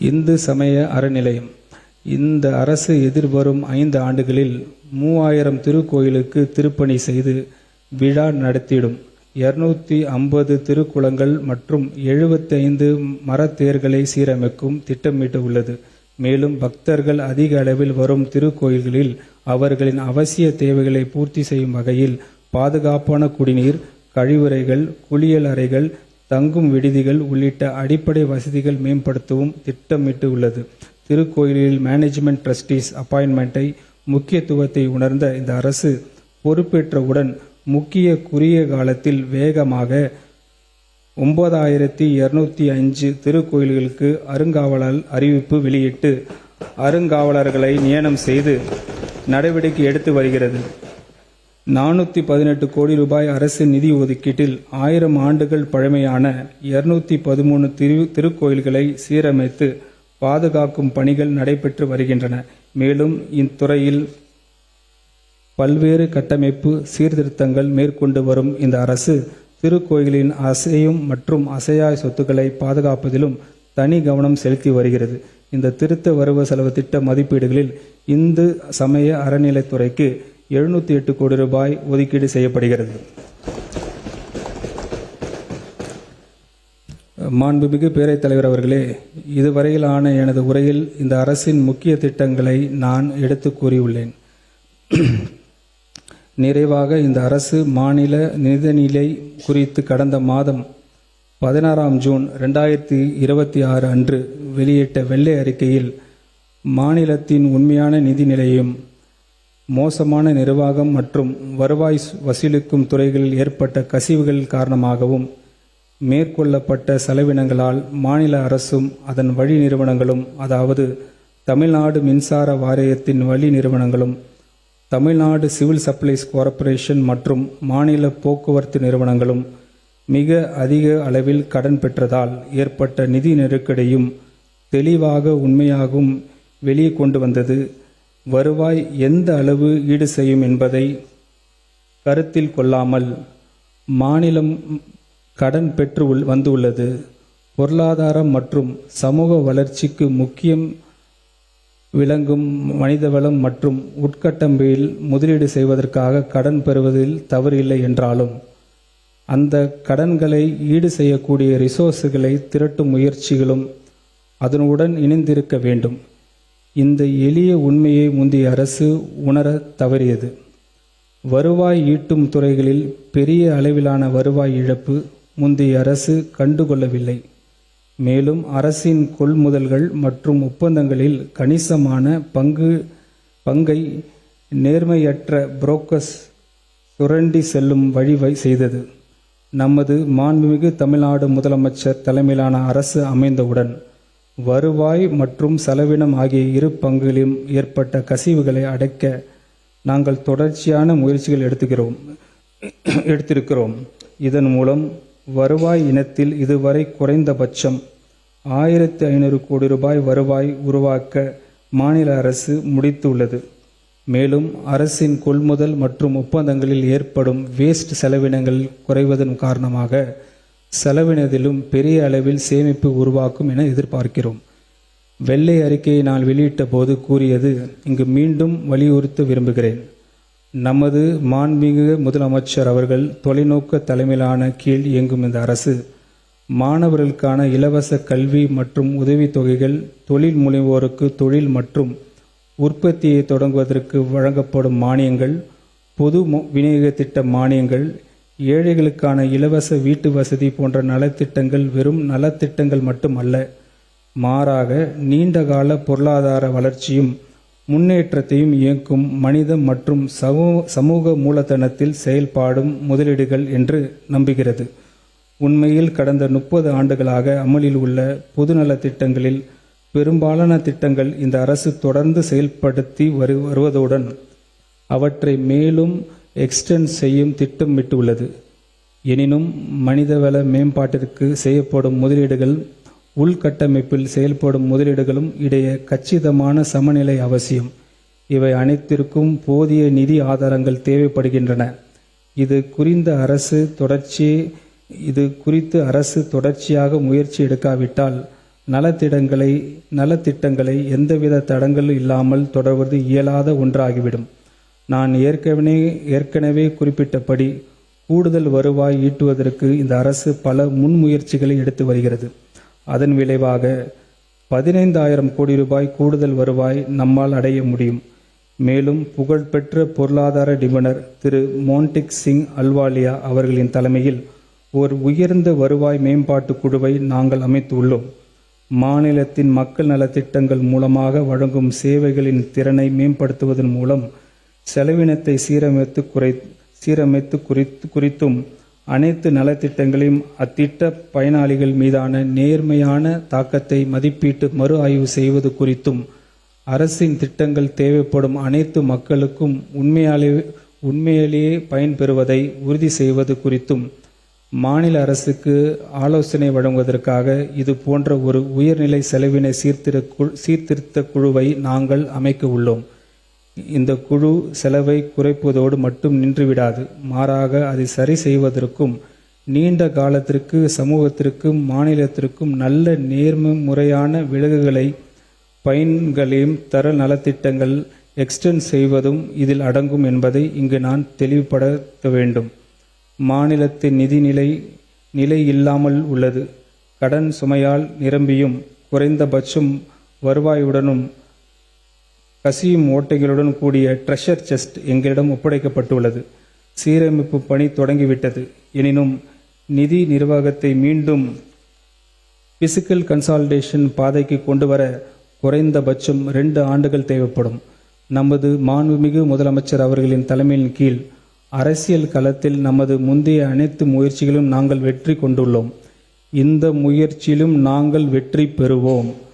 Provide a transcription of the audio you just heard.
இந்து சமய அறநிலையம். இந்த அரசு எதிர்வரும் 5 ஆண்டுகளில் 3000 திருக்கோயிலுக்கு திருப்பணி செய்து விழா நடத்திடும். 250 திருக்குளங்கள் மற்றும் 75 மரத்தேர்களை சீரமைக்கும் திட்டமிட்டு உள்ளது. மேலும் பக்தர்கள் அதிக அளவில் வரும் திருக்கோயில்களில் அவர்களின் அவசிய தேவைகளை பூர்த்தி செய்யும் வகையில் பாதுகாப்பான குடிநீர், கழிவறைகள், குளியல் அறைகள், தங்கும் விடுதிகள் உள்ளிட்ட அடிப்படை வசதிகள் மேம்படுத்தவும் திட்டமிட்டு உள்ளது. திருக்கோயிலில் மேனேஜ்மெண்ட் ட்ரஸ்டீஸ் அப்பாயின்மெண்ட்டை முக்கியத்துவத்தை உணர்ந்த இந்த அரசு பொறுப்பேற்றவுடன் குறுகிய காலத்தில் வேகமாக 9205 திருக்கோயில்களுக்கு அருங்காவலர் அறிவிப்பு வெளியிட்டு அருங்காவலர்களை நியமனம் செய்து நடவடிக்கை எடுத்து வருகிறது. 418 கோடி ரூபாய் அரசு நிதி ஒதுக்கீட்டில் 1000 ஆண்டுகள் பழமையான 213 திருக்கோயில்களை சீரமைத்து பாதுகாக்கும் பணிகள் நடைபெற்று வருகின்றன. மேலும் இத்துறையில் பல்வேறு கட்டமைப்பு சீர்திருத்தங்கள் மேற்கொண்டு வரும் இந்த அரசு திருக்கோயிலின் அசையும் மற்றும் அசையா சொத்துக்களை பாதுகாப்பதிலும் தனி கவனம் செலுத்தி வருகிறது. இந்த திருத்த வரவு செலவு திட்ட மதிப்பீடுகளில் இந்து சமய அறநிலைத்துறைக்கு 708 கோடி ரூபாய் ஒதுக்கீடு செய்யப்படுகிறது. மாண்புமிகு பேரவைத் தலைவர் அவர்களே, இதுவரையிலான எனது உரையில் இந்த அரசின் முக்கிய திட்டங்களை நான் எடுத்து கூறியுள்ளேன். நிறைவாக இந்த அரசு மாநில நிதிநிலை குறித்து கடந்த மாதம் 16 ஜூன் 2026 அன்று வெளியிட்ட வெள்ளை அறிக்கையில் மாநிலத்தின் உண்மையான நிதி நிலையும் மோசமான நிர்வாகம் மற்றும் வருவாய் வசூலிக்கும் துறைகளில் ஏற்பட்ட கசிவுகள் காரணமாகவும் மேற்கொள்ளப்பட்ட செலவினங்களால் மாநில அரசும் அதன் வழி நிறுவனங்களும், அதாவது தமிழ்நாடு மின்சார வாரியத்தின் வழி நிறுவனங்களும், தமிழ்நாடு சிவில் சப்ளைஸ் கார்ப்பரேஷன் மற்றும் மாநில போக்குவரத்து நிறுவனங்களும் மிக அதிக அளவில் கடன் பெற்றதால் ஏற்பட்ட நிதி நெருக்கடியும் தெளிவாக உண்மையாகவும் வெளியே கொண்டு வந்தது. வருவாய் எந்த அளவு ஈடு செய்யும் என்பதை கருத்தில் கொள்ளாமல் மாநிலம் கடன் பெற்று வந்துள்ளது. பொருளாதாரம் மற்றும் சமூக வளர்ச்சிக்கு முக்கியம் விளங்கும் மனிதவளம் மற்றும் உட்கட்டமைப்பில் முதலீடு செய்வதற்காக கடன் பெறுவதில் தவறில்லை என்றாலும் அந்த கடன்களை ஈடு செய்யக்கூடிய ரிசோர்ஸுகளை திரட்டும் முயற்சிகளும் அதனுடன் இணைந்திருக்க வேண்டும். இந்த எளிய உண்மையை முந்தைய அரசு உணர தவறியது. வருவாய் ஈட்டும் துறைகளில் பெரிய அளவிலான வருவாய் இழப்பு முந்தைய அரசு கண்டுகொள்ளவில்லை. மேலும் அரசின் கொள்முதல்கள் மற்றும் ஒப்பந்தங்களில் கணிசமான பங்கை நேர்மையற்ற புரோக்கர்ஸ் சுரண்டி செல்லும் வழி செய்தது. நமது மாண்புமிகு தமிழ்நாடு முதலமைச்சர் தலைமையிலான அரசு அமைந்தவுடன் வருவாய் மற்றும் செலவினம் ஆகிய இரு பங்குகளிலும் ஏற்பட்ட கசிவுகளை அடைக்க நாங்கள் தொடர்ச்சியான முயற்சிகள் எடுத்திருக்கிறோம். இதன் மூலம் வருவாய் இனத்தில் இதுவரை குறைந்தபட்சம் 1500 கோடி ரூபாய் வருவாய் உருவாக்க மாநில அரசு முடித்துள்ளது. மேலும் அரசின் கொள்முதல் மற்றும் ஒப்பந்தங்களில் ஏற்படும் வேஸ்ட் செலவினங்கள் குறைவதன் காரணமாக செலவினத்திலும் பெரிய அளவில் சேமிப்பு உருவாக்கும் என எதிர்பார்க்கிறோம். வெள்ளை அறிக்கையை நான் வெளியிட்ட போது கூறியது இங்கு மீண்டும் வலியுறுத்த விரும்புகிறேன். நமது மாண்புமிகு முதலமைச்சர் அவர்கள் தொலைநோக்கு தலைமையிலான கீழ் இயங்கும் இந்த அரசு மாணவர்களுக்கான இலவச கல்வி மற்றும் உதவித்தொகைகள், தொழில் முனைவோருக்கு தொழில் மற்றும் உற்பத்தியை தொடங்குவதற்கு வழங்கப்படும் மானியங்கள், பொது விநியோக திட்ட மானியங்கள், ஏழைகளுக்கான இலவச வீட்டு வசதி போன்ற நலத்திட்டங்கள் வெறும் நலத்திட்டங்கள் மட்டுமல்ல, மாறாக நீண்டகால பொருளாதார வளர்ச்சியும் முன்னேற்றத்தையும் இயக்கும் மனித மற்றும் சமூக மூலதனத்தில் செயல்பாடும் முதலீடுகள் என்று நம்புகிறது. உண்மையில் கடந்த 30 ஆண்டுகளாக அமலில் உள்ள பொதுநல திட்டங்களில் பெரும்பாலான திட்டங்கள் இந்த அரசு தொடர்ந்து செயல்படுத்தி வருவதுடன் அவற்றை மேலும் எக்ஸ்டெண்ட் செய்யும் திட்டமிட்டுள்ளது. எனினும் மனிதவள மேம்பாட்டிற்கு செய்யப்படும் முதலீடுகள், உள்கட்டமைப்பில் செயல்படும் முதலீடுகளும் இடையே கச்சிதமான சமநிலை அவசியம். இவை அனைத்திற்கும் போதிய நிதி ஆதாரங்கள் தேவைப்படுகின்றன. இது குறித்து அரசு தொடர்ச்சியாக முயற்சி எடுக்காவிட்டால் நலத்திட்டங்களை எந்தவித தடங்களும் இல்லாமல் தொடர்வது இயலாத ஒன்றாகிவிடும். நான் ஏற்கனவே குறிப்பிட்டபடி கூடுதல் வருவாய் ஈட்டுவதற்கு இந்த அரசு பல முன்முயற்சிகளை எடுத்து வருகிறது. அதன் விளைவாக 15,000 கோடி ரூபாய் கூடுதல் வருவாய் நம்மால் அடைய முடியும். மேலும் புகழ்பெற்ற பொருளாதார நிபுணர் திரு மோன்டிக் சிங் அல்வாலியா அவர்களின் தலைமையில் ஒரு உயர்ந்த வருவாய் மேம்பாட்டு குழுவை நாங்கள் அமைத்துள்ளோம். மாநிலத்தின் மக்கள் நலத்திட்டங்கள் மூலமாக வழங்கும் சேவைகளின் திறனை மேம்படுத்துவதன் மூலம் செலவினத்தை சீரமைத்து குறித்தும் அனைத்து நலத்திட்டங்களையும் அத்திட்ட பயனாளிகள் மீதான நேர்மையான தாக்கத்தை மதிப்பீட்டு மறு ஆய்வு செய்வது குறித்தும் அரசின் திட்டங்கள் தேவைப்படும் அனைத்து மக்களுக்கும் உண்மையிலேயே பயன்பெறுவதை உறுதி செய்வது குறித்தும் மாநில அரசுக்கு ஆலோசனை வழங்குவதற்காக இது போன்ற ஒரு உயர்நிலை செலவின சீர்திருத்த குழுவை நாங்கள் அமைக்க உள்ளோம். இந்த குழு செலவை குறைப்பதோடு மட்டும் நின்றுவிடாது, மாறாக அதை சரி செய்வதற்கும் நீண்ட காலத்திற்கு சமூகத்திற்கும் மாநிலத்திற்கும் நல்ல நேர்முறையான விலகுகளை பயன்களையும் தர நலத்திட்டங்கள் எக்ஸ்டெண்ட் செய்வதும் இதில் அடங்கும் என்பதை இங்கு நான் தெளிவுபடுத்த வேண்டும். மாநிலத்தின் நிலை இல்லாமல் உள்ளது. கடன் சுமையால் நிரம்பியும் குறைந்தபட்சம் வருவாயுடனும் கசியும் ஓட்டைகளுடன் கூடிய ட்ரெஷர் செஸ்ட் எங்களிடம் ஒப்படைக்கப்பட்டுள்ளது. சீரமைப்பு பணி தொடங்கிவிட்டது. எனினும் நிதி நிர்வாகத்தை மீண்டும் பிசிக்கல் கன்சாலிடேஷன் பாதைக்கு கொண்டுவர குறைந்தபட்சம் 2 ஆண்டுகள் தேவைப்படும். நமது மாண்புமிகு முதலமைச்சர் அவர்களின் தலைமையின் கீழ் அரசியல் களத்தில் நமது முந்தைய அனைத்து முயற்சிகளும் நாங்கள் வெற்றி கொண்டுள்ளோம். இந்த முயற்சியிலும் நாங்கள் வெற்றி பெறுவோம்.